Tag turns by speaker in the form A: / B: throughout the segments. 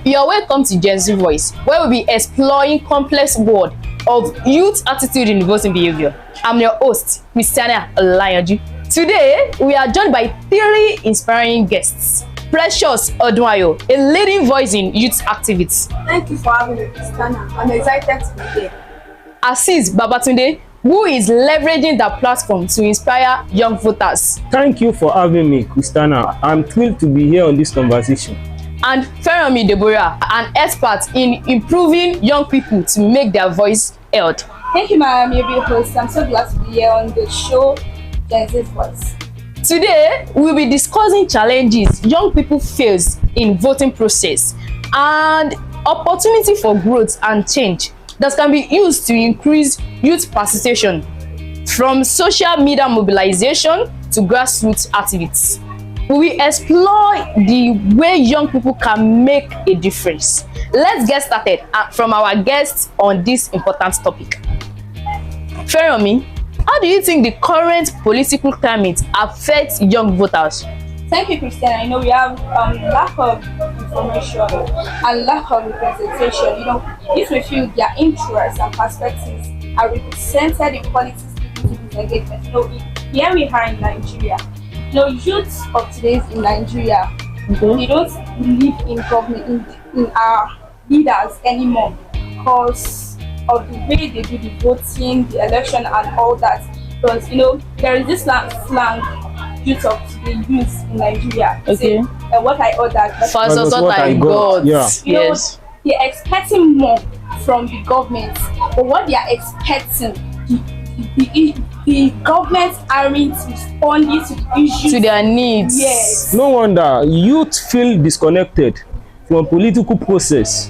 A: You're welcome to Gen Z Voice, where we'll be exploring complex world of youth attitude in voting behavior. I'm your host, Christiana Olayanju. Today, we are joined by 3 inspiring guests. Precious Odunwayo, a leading voice in youth activities.
B: Thank you for having me, Christiana. I'm excited to be here.
A: Azeez Babatunde, who is leveraging the platform to inspire young voters.
C: Thank you for having me, Christiana. I'm thrilled to be here on this conversation.
A: And Feranmi Deborah, an expert in improving young people to make their voice heard.
B: Thank you, my amiable host. I'm so glad to be here on the show, Gen Z Voice.
A: Today, we'll be discussing challenges young people face in voting process and opportunity for growth and change that can be used to increase youth participation, from social media mobilization to grassroots activities. We will explore the way young people can make a difference. Let's get started from our guests on this important topic. Feranmi, how do you think the current political climate affects young voters?
B: Thank you, Christiana. We have lack of information and lack of representation. If we feel their interests and perspectives are represented in politics engagement. Here we are in Nigeria. Youths of today in Nigeria, they don't live in government, in our leaders anymore because of the way they do the voting, the election, and all that. Because there is this slang youth of today youth in Nigeria.
A: Okay.
B: What I ordered.
A: Versus what I got.
C: Yeah.
A: Yes.
B: They're expecting more from the government, but what they are expecting, the government aren't responding to the issues,
A: To their needs.
B: Yes.
C: No wonder youth feel disconnected from political process.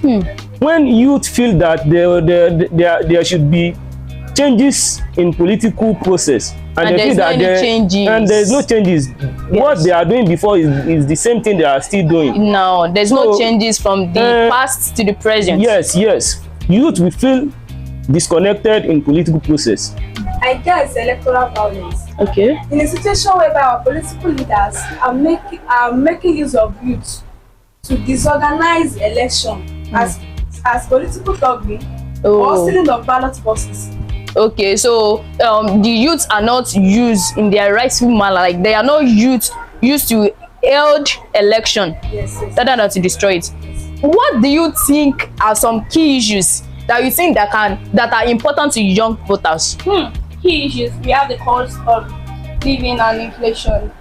C: When youth feel that there should be changes in political process,
A: And
C: they feel that
A: there's no changes.
C: what they are doing before is the same thing they are still doing.
A: No, there's no
C: So,
A: changes from the past to the present.
C: Yes. Youth will feel disconnected in political process.
B: I guess electoral violence.
A: Okay.
B: In a situation whereby our political leaders are making use of youth to disorganize election as political thuggery or stealing of ballot boxes.
A: Okay, so the youths are not used in their rightful manner, like they are not used to held election.
B: Yes.
A: Rather than to destroy it. What do you think are some key issues that you think that are important to young voters?
B: Key issues. We have the cost of living and inflation.